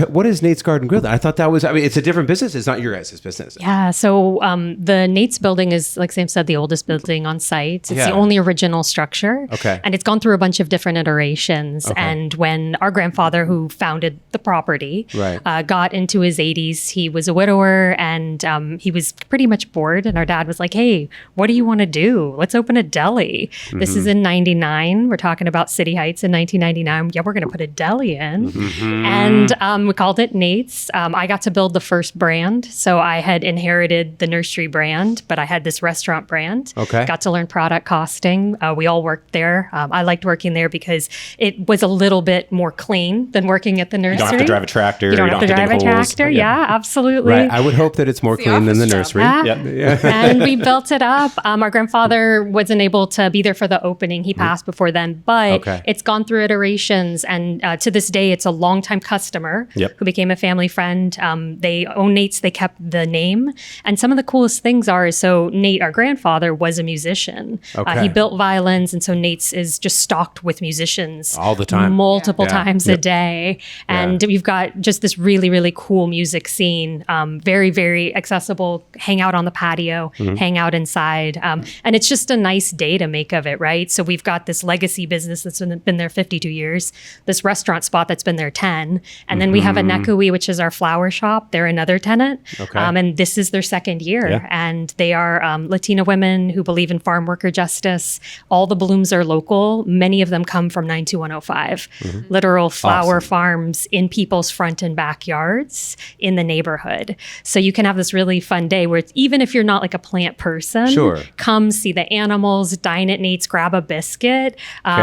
What is Nate's Garden Grill? I thought that was, I mean, it's a different business. It's not your guys' business. Yeah, so the Nate's building is, like Sam said, the oldest building on site. It's the only original structure. Okay. And it's gone through a bunch of different iterations. And when our grandfather, who founded the property, got into his 80s, he was a widower and he was pretty much bored. And our dad was like, hey, what do you want to do? Let's open a deli. This is in 99. We're talking about City Heights in 1999. Yeah, we're going to put a deli in. And we called it Nate's. I got to build the first brand. So I had inherited the nursery brand, but I had this restaurant brand. Okay. Got to learn product costing. We all worked there. I liked working there because it was a little bit more clean than working at the nursery. You don't have to drive a tractor. You don't have to drive a dig holes. tractor. Yeah, absolutely. Right. I would hope that it's more clean than the nursery. And we built it up. Our grandfather wasn't able to be there for the opening. He passed before then, but it's gone through iterations. And to this day, it's a longtime customer who became a family friend. They own Nate's. They kept the name. And some of the coolest things are, so Nate, our grandfather, was a musician. He built violins. And so Nate's is just stocked with musicians. All the time. Multiple times a day. And we've got just this really, really cool music scene. Very, very accessible. Hang out on the patio, hang out inside. And it's just a nice day to make of it, right? So we've got this legacy business that's been there 52 years, this restaurant spot that's been there 10. And then we have a Nekui, which is our flower shop. They're another tenant. And this is their second year. And they are Latina women who believe in farm worker justice. All the blooms are local. Many of them come from 92105. Literal flower farms in people's front and backyards in the neighborhood. So you can have this really fun day where it's, even if you're not like a plant person, come see the animals, dine at Nate's, grab a biscuit.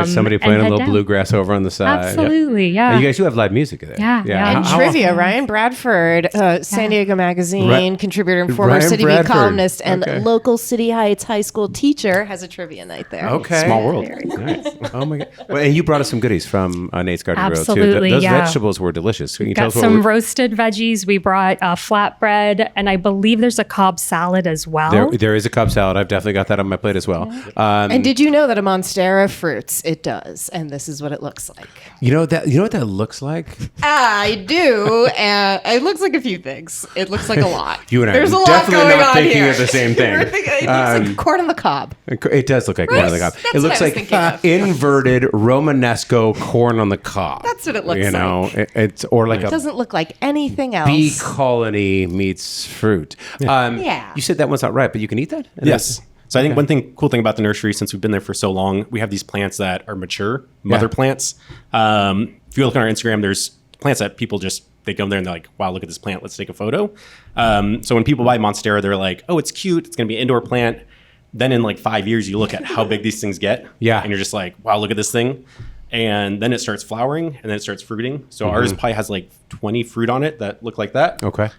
Somebody playing a little bluegrass over on the side. Absolutely, yeah. And you guys do have live music there. Yeah. And trivia, Ryan Bradford, San Diego Magazine contributor and former Ryan City Bradford. View columnist and local City Heights high school teacher, has a trivia night there. Okay. Small world. Nice. Oh my God. Well, and you brought us some goodies from Nate's Garden Grill too. Absolutely, Those yeah. vegetables were delicious. Can you tell Got us what some roasted veggies. We brought flatbread, and I believe there's a Cobb salad as well. there is a Cobb salad. I've definitely got that on my plate as well. And did you know that a Monstera fruits? It does, and this is what it looks like. You know what that looks like? I do, and it looks like a few things. It looks like a lot. You and I There's are a lot definitely going not on thinking here. of the same thing. It looks like corn on the cob. It does look like corn on the cob. That's It looks what I was like thinking of. inverted Romanesco corn on the cob. That's what it looks You know, like. it's or like It a doesn't look like anything else. bee colony meets fruit. Yeah. You said that one's not right, but you can eat that? Yes. So I think cool thing about the nursery, since we've been there for so long, we have these plants that are mature, mother plants. If you look on our Instagram, there's plants that people just they come there and they're like, wow, look at this plant. Let's take a photo. So when people buy Monstera, they're like, oh, it's cute. It's going to be an indoor plant. Then in like 5 years, you look at how big these things get. Yeah. And you're just like, wow, look at this thing. And then it starts flowering and then it starts fruiting. So ours probably has like 20 fruit on it that look like that. Okay.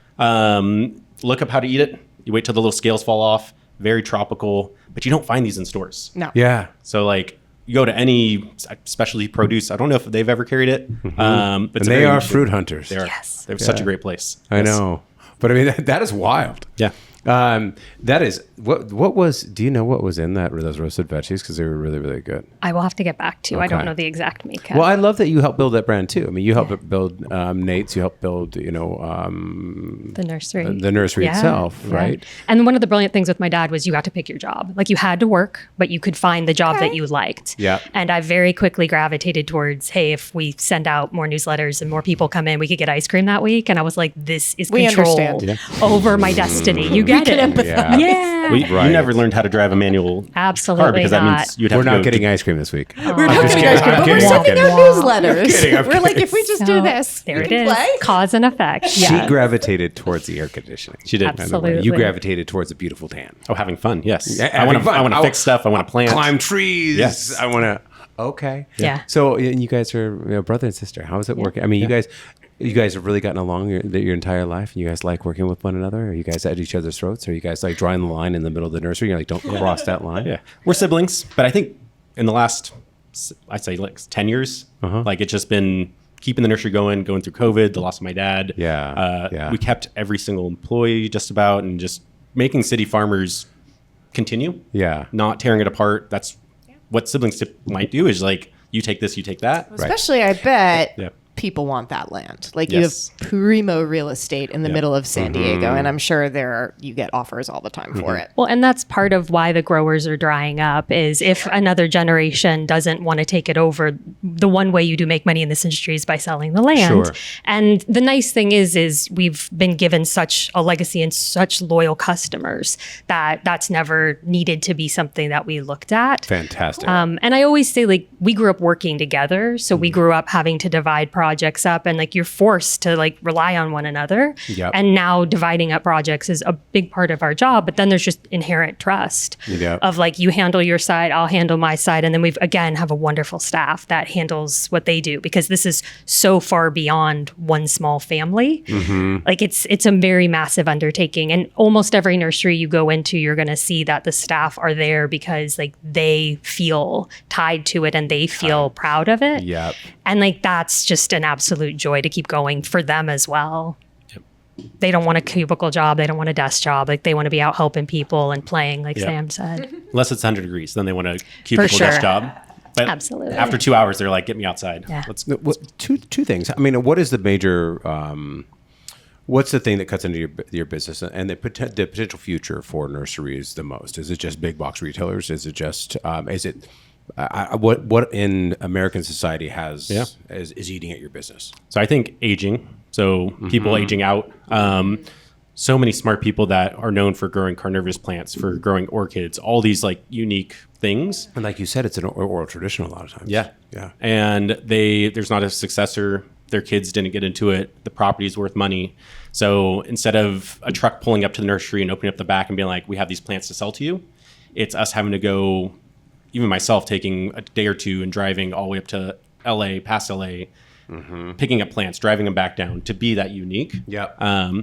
Look up how to eat it. You wait till the little scales fall off. Very tropical, but you don't find these in stores. No. Yeah. So like you go to any specialty produce. I don't know if they've ever carried it. But And it's a they very are niche thing. fruit hunters. They are. Yes. They're such a great place. I know. But I mean, that is wild. Yeah. That is what was, do you know what was in those roasted veggies? Because they were really, really good. I will have to get back to you. I Okay. don't know the exact makeup. Well, I love that you helped build that brand too. I mean, you helped build Nate's, you helped build, the nursery. the nursery itself, Yeah. right? And one of the brilliant things with my dad was you got to pick your job. Like you had to work, but you could find the job that you liked. Yeah. And I very quickly gravitated towards, hey, if we send out more newsletters and more people come in, we could get ice cream that week. And I was like, this is We control understand. over my destiny. You get it. Yeah. Yeah. Well, Right. you never learned how to drive a manual Absolutely car because that not. means you'd have We're to not go getting ice cream this week. We're not just getting kidding. ice cream, I'm but we're kidding. sending out newsletters. kidding. I'm We're like, if we just do this, There we it can is. play. Cause and effect. She Yeah. gravitated towards the air conditioning. She did. Absolutely. You gravitated towards a beautiful tan. Oh, having fun. Yes. Yeah, I want having fun. to I fix stuff. I want to plant. Climb trees. Yes. I want to. Okay. Yeah. So and you guys are brother and sister. How is it working? I mean, you guys have really gotten along your entire life. And you guys like working with one another. Are you guys at each other's throats? Are you guys like drawing the line in the middle of the nursery? You're like, don't cross that line. Yeah. We're siblings, but I think in the last, I'd say like 10 years, like it's just been keeping the nursery going through COVID, the loss of my dad. Yeah. We kept every single employee just about and just making City Farmers continue. Yeah. Not tearing it apart. That's what siblings might do is like, you take this, you take that. Especially, I bet Yeah. people want that land. Like Yes. you have primo real estate in the middle of San Diego, and I'm sure you get offers all the time for it. Well, and that's part of why the growers are drying up is if another generation doesn't want to take it over, the one way you do make money in this industry is by selling the land. Sure. And the nice thing is we've been given such a legacy and such loyal customers that that's never needed to be something that we looked at. Fantastic. And I always say, like, we grew up working together. So we grew up having to divide projects up and like you're forced to like rely on one another. Yep. And now dividing up projects is a big part of our job. But then there's just inherent trust Yep. of like, you handle your side, I'll handle my side. And then we've, again, have a wonderful staff that handles what they do because this is so far beyond one small family. Like it's a very massive undertaking. And almost every nursery you go into, you're going to see that the staff are there because like they feel tied to it and they feel proud of it. Yep. And like that's just an absolute joy to keep going for them as well. They don't want a cubicle job. They don't want a desk job. Like they want to be out helping people and playing, like Sam said. Unless it's 100 degrees, then they want a cubicle sure. desk job. But Absolutely. after 2 hours, they're like, get me outside. Yeah. Let's Two things. I mean, what is the major? What's the thing that cuts into your business and the potential future for nurseries the most? Is it just big box retailers? Is it just what in American society is eating at your business? So I think aging. So people aging out. So many smart people that are known for growing carnivorous plants, for growing orchids, all these like unique things. And like you said, it's an oral tradition a lot of times. Yeah. Yeah. And there's not a successor. Their kids didn't get into it. The property's worth money. So instead of a truck pulling up to the nursery and opening up the back and being like, we have these plants to sell to you, it's us having to go, even myself taking a day or two and driving all the way up to LA, past LA, picking up plants, driving them back down to be that unique. Yep.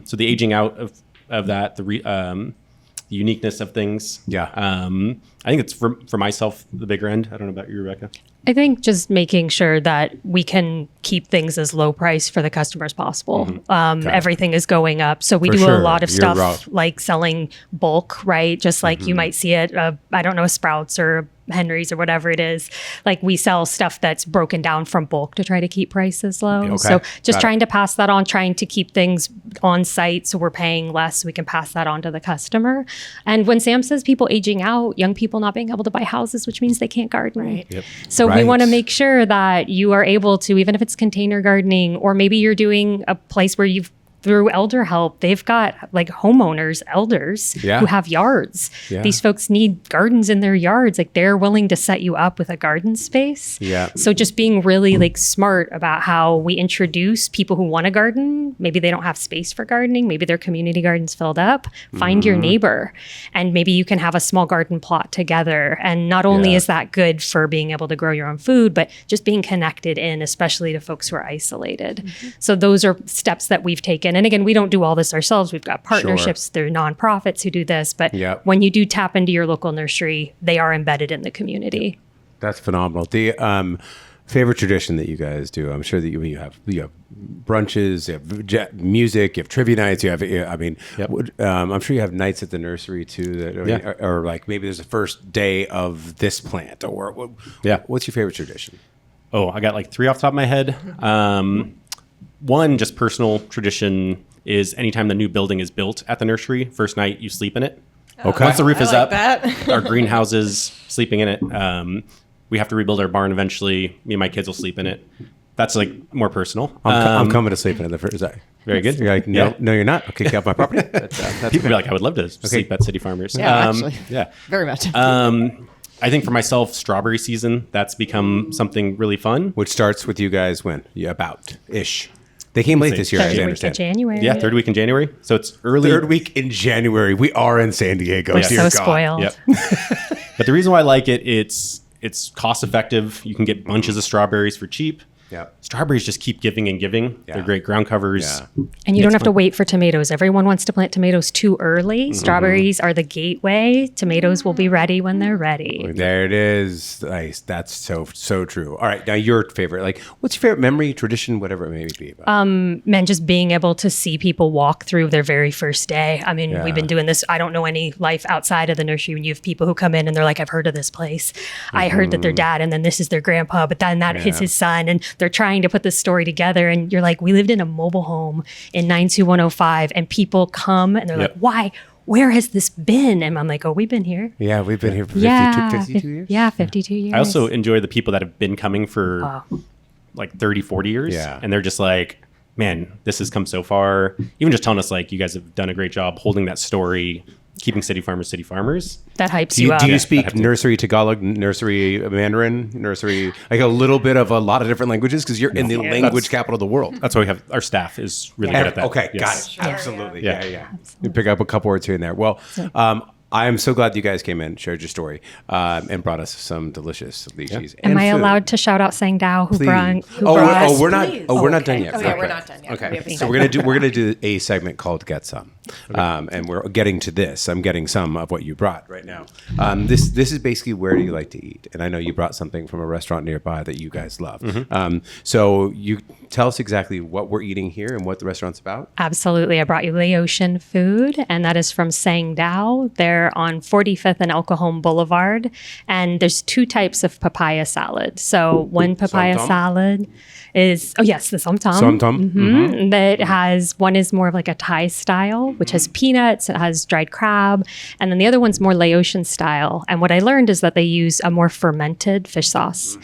So the aging out of that, the uniqueness of things. Yeah. I think it's for myself, the bigger end. I don't know about you, Rebecca. I think just making sure that we can keep things as low price for the customer as possible. Everything is going up. So we For do sure. a lot of You're stuff right. like selling bulk, right? Just like you might see it, I don't know, a Sprouts or Henry's or whatever it is. Like we sell stuff that's broken down from bulk to try to keep prices low. Okay. So just Got it. trying to pass that on, trying to keep things on site so we're paying less so we can pass that on to the customer. And when Sam says people aging out, young people not being able to buy houses, which means they can't garden. Right. Yep. So we Right. want to make sure that you are able to, even if it's container gardening, or maybe you're doing a place where you've through Elder Help, they've got like homeowners, elders Yeah. who have yards. Yeah. These folks need gardens in their yards. Like they're willing to set you up with a garden space. Yeah. So just being really like smart about how we introduce people who want to garden. Maybe they don't have space for gardening. Maybe their community garden's filled up. Find your neighbor, and maybe you can have a small garden plot together. And not only Yeah. is that good for being able to grow your own food, but just being connected in, especially to folks who are isolated. So those are steps that we've taken. And again, we don't do all this ourselves. We've got partnerships. There are nonprofits who do this. But Yep. when you do tap into your local nursery, they are embedded in the community. That's phenomenal. The favorite tradition that you guys do, I'm sure that you have brunches, you have music, you have trivia nights, you have, I mean, Yep. I'm sure you have nights at the nursery too, that, Yeah. or like maybe there's a first day of this plant, or Yeah. what's your favorite tradition? Oh, I got like 3 off the top of my head. One just personal tradition is anytime the new building is built at the nursery, first night you sleep in it. Okay. Once the roof is like up, that. our greenhouses, sleeping in it. We have to rebuild our barn eventually. Me and my kids will sleep in it. That's like more personal. I'm coming to sleep in the first day. Very good. You're like, no, you're not. Okay, get off my property. That's People be like, I would love to sleep at City Farmers. Yeah, actually. Yeah. Very much. I think for myself, strawberry season, that's become something really fun. Which starts with you guys when? Yeah, about-ish. They came late this year, as I Third week of understand. January. Yeah, third week in January. So it's early. Third week in January. We are in San Diego. We're Dear so God. spoiled. Yep. But the reason why I like it, it's cost effective. You can get bunches of strawberries for cheap. Yeah. Strawberries just keep giving and giving. Yeah. They're great ground covers. Yeah. And you don't have to wait for tomatoes. Everyone wants to plant tomatoes too early. Strawberries are the gateway. Tomatoes will be ready when they're ready. There it is. Nice. That's so true. All right. Now your favorite, like, what's your favorite memory, tradition, whatever it may be? Man, just being able to see people walk through their very first day. I mean, Yeah. we've been doing this. I don't know any life outside of the nursery when you have people who come in and they're like, I've heard of this place. I heard that their dad, and then this is their grandpa, but then that is his son. And they're trying to put this story together. And you're like, we lived in a mobile home in 92105, and people come and they're Yep. like, why? Where has this been? And I'm like, oh, we've been here. Yeah, we've been here for 52 years. Yeah, 52 years. I also enjoy the people that have been coming for like 30, 40 years. Yeah. And they're just like, man, this has come so far. Even just telling us like, you guys have done a great job holding that story, keeping City Farmers City Farmers. that hypes Do you you, up. do you I speak have to. nursery Tagalog, nursery Mandarin, nursery, like a little bit of a lot of different languages? Because you're in the language capital of the world. That's why we have our staff is really good at that. Okay, Yes. got it. Absolutely. Yeah. Yeah. You pick up a couple words here and there. Well, I am so glad you guys came in, shared your story, and brought us some delicious lychees. Am and I food. allowed to shout out Sang Dao who Please. brought We're not. Please. Oh, we're not Okay. done yet. Oh, yeah, Okay. we're not done yet. We Okay, haven't so we're gonna do a segment called Get Some, and we're getting to this. I'm getting some of what you brought right now. This is basically where do you like to eat, and I know you brought something from a restaurant nearby that you guys love. So you tell us exactly what we're eating here and what the restaurant's about. Absolutely. I brought you Laotian food, and that is from Sang Dao. They're on 45th and El Cajon Boulevard. And there's two types of papaya salad. So one papaya Som-tom? salad is, oh yes, the som-tom. Som-tom. That has, one is more of like a Thai style, which has peanuts, it has dried crab. And then the other one's more Laotian style. And what I learned is that they use a more fermented fish sauce.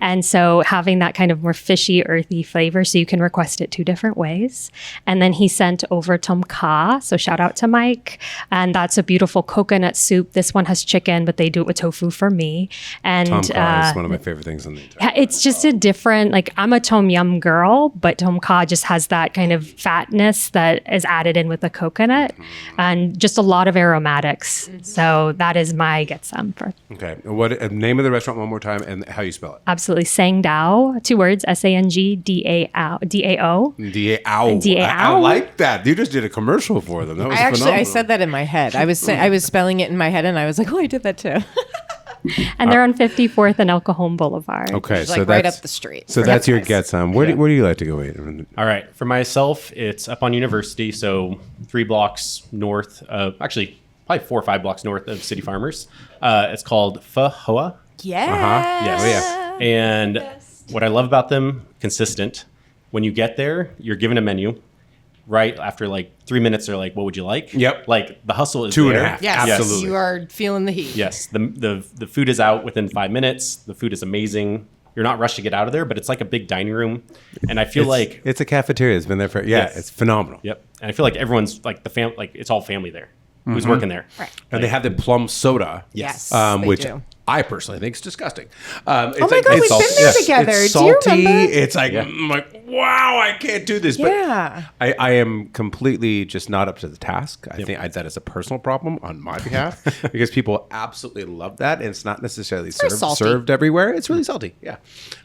And so having that kind of more fishy, earthy flavor, so you can request it two different ways. And then he sent over tom kha, so shout out to Mike. And that's a beautiful coconut soup. This one has chicken, but they do it with tofu for me. And Tom Kha is one of my favorite things on the entire. yeah, it's just a different, like I'm a tom yum girl, but tom kha just has that kind of fatness that is added in with the coconut and just a lot of aromatics. So that is my get some for Okay. What name of the restaurant one more time and how you spell it? absolutely Sang Dao, 2 words, Sangdao. D-A-O. D-A-O. I like that. You just did a commercial for them. That was I phenomenal. said that in my head. I was spelling it in my head, and I was like, oh, I did that too. And they're on 54th and El Cajon Boulevard. Okay, It's so like right that's up the street. So that's your get some. Where do you like to go eat? All right. For myself, it's up on University, so 3 blocks north of, actually, probably 4 or 5 blocks north of City Farmers. It's called Pho Hoa. Yeah. Yes. Oh, yeah. And what I love about them, consistent. When you get there, you're given a menu. Right after like 3 minutes, they're like, "What would you like?" Yep. Like the hustle is 2.5. there. Yes. Absolutely. You are feeling the heat. Yes. The food is out within 5 minutes. The food is amazing. you're not rushed to get out of there, but it's like a big dining room. And I feel like it's a cafeteria. It's been there for it's phenomenal. Yep. And I feel like everyone's like it's all family there who's working there. Right. And they have the plum soda. Yes, they which do. I personally think is disgusting. It's my God, we've been there together. It's Do you salty. remember? It's like, I'm like, wow, I can't do this. Yeah. But I am completely just not up to the task. I think that is a personal problem on my behalf because people absolutely love that. And it's not necessarily served everywhere. It's really salty. Yeah.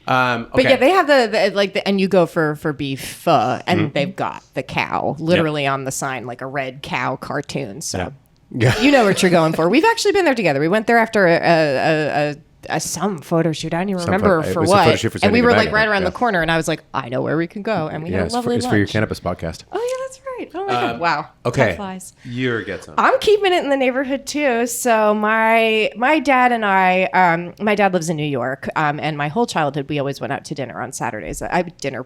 But yeah, they have and you go for beef pho, and they've got the cow literally on the sign, like a red cow cartoon. So you know what you're going for. We've actually been there together. We went there after some photo shoot. I don't even remember for what. And we were like right around the corner, and I was like, I know where we can go. And we had a lovely lunch. It's for your cannabis podcast. Oh yeah, that's right. Oh my God. Wow. Okay. Time flies. You get some. I'm keeping it in the neighborhood too. So my dad and I, my dad lives in New York, and my whole childhood we always went out to dinner on Saturdays.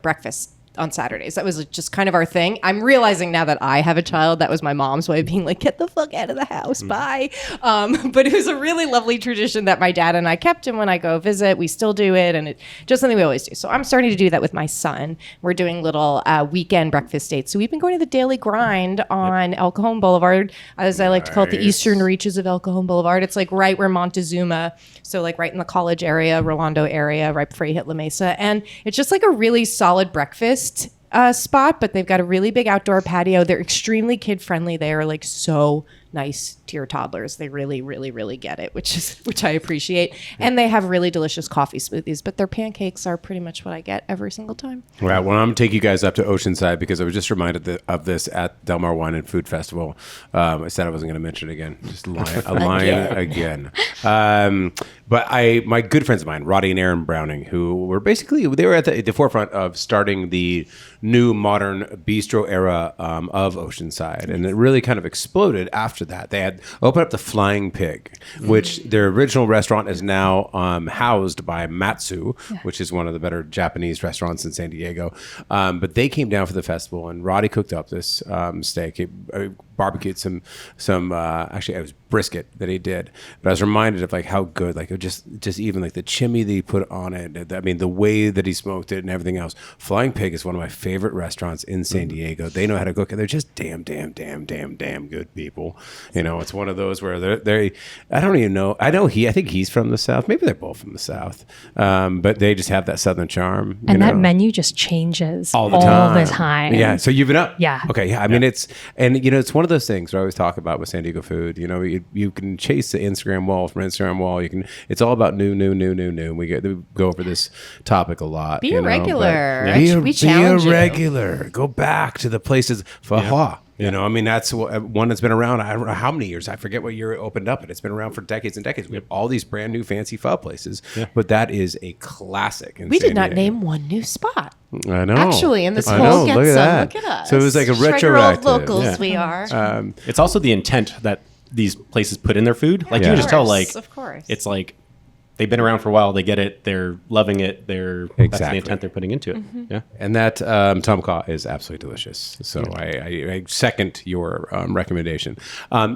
Breakfast on Saturdays. That was just kind of our thing. I'm realizing now that I have a child, that was my mom's way of being like, get the fuck out of the house, bye. But it was a really lovely tradition that my dad and I kept, and when I go visit, we still do it, and it's just something we always do. So I'm starting to do that with my son. We're doing little weekend breakfast dates. So we've been going to the Daily Grind on El Cajon Boulevard, as I like to call it, the eastern reaches of El Cajon Boulevard. It's like right where Montezuma, so like right in the college area, Rolando area, right before you hit La Mesa. And it's just like a really solid breakfast spot, but they've got a really big outdoor patio. They're extremely kid friendly. They are like so nice to your toddlers. They really, really, really get it, which I appreciate. And they have really delicious coffee smoothies, but their pancakes are pretty much what I get every single time. Right. Well, I'm going to take you guys up to Oceanside because I was just reminded of this at Del Mar Wine and Food Festival. I said I wasn't going to mention it again. Just lying again. But my good friends of mine, Roddy and Aaron Browning, who were they were at the forefront of starting the new modern bistro era of Oceanside. And it really kind of exploded after that. They had opened up the Flying Pig, which their original restaurant is now housed by Matsu, which is one of the better Japanese restaurants in San Diego. But they came down for the festival, and Roddy cooked up this steak. He barbecued some actually it was brisket that he did. But I was reminded of like how good, like just even like the chimney that he put on it. I mean, the way that he smoked it and everything else. Flying Pig is one of my favorite restaurants in San Diego. They know how to cook, and they're just damn good people. You know, it's one of those where they I don't even know. I think he's from the South. Maybe they're both from the South. But they just have that Southern charm. And that menu just changes all the time. Yeah. So you've been up. Yeah. Okay. Yeah. I mean, it's one of those things I always talk about with San Diego food. You know, you can chase the Instagram wall from Instagram wall. It's all about new. We go over this topic a lot. Be a regular. We challenge you. Regular. Go back to the places. Pho Hoa. You know, I mean, that's one that's been around. I don't know how many years. I forget what year it opened up, but it's been around for decades and decades. We have all these brand new fancy pho places, but that is a classic. We did not name one new spot. I know. Actually, in this whole Get Some, look at us. So it was like a retroactive. Locals we are. It's also the intent that these places put in their food. Like you can just tell, like, of course. It's like they've been around for a while. They get it. They're loving it. That's the intent they're putting into it. Yeah. And that tom kha is absolutely delicious. So I second your recommendation.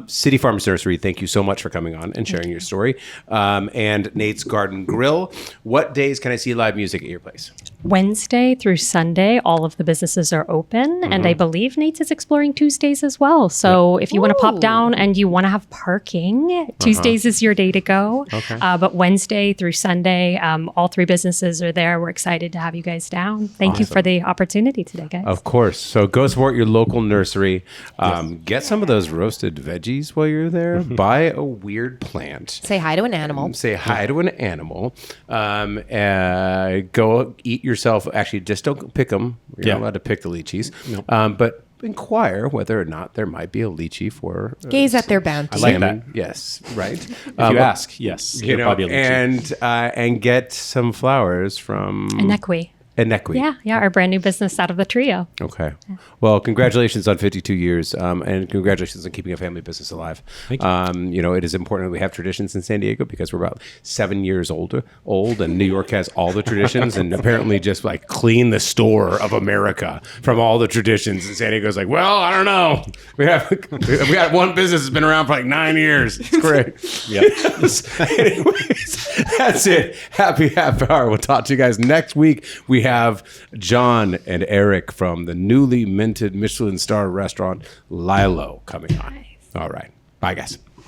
City Farmers Nursery, thank you so much for coming on and sharing your story. And Nate's Garden Grill. What days can I see live music at your place? Wednesday through Sunday, all of the businesses are open. And I believe Nate's is exploring Tuesdays as well. So if you want to pop down and you want to have parking, Tuesdays is your day to go. Okay. But Wednesday through Sunday, all three businesses are there. We're excited to have you guys down. Thank you for the opportunity today, guys. Of course. So go support your local nursery. Get some of those roasted veggies while you're there. Buy a weird plant. Say hi to an animal. Go eat yourself. Actually, just don't pick them. You're not allowed to pick the lychees. Nope. But inquire whether or not there might be a lychee for gaze at their bounty. I like that. Yes, right. If you ask, yes, you know, and get some flowers from Anekwi. Inequi. Yeah, our brand new business out of the trio. Okay. Well, congratulations on 52 years, and congratulations on keeping a family business alive. Thank you. It is important that we have traditions in San Diego because we're about 7 years old, and New York has all the traditions, and apparently just like clean the store of America from all the traditions. And San Diego's like, well, I don't know. We got one business that's been around for like 9 years. It's great. Anyways, that's it. Happy half hour. We'll talk to you guys next week. We have John and Eric from the newly minted Michelin star restaurant Lilo coming on. Nice. All right. Bye, guys.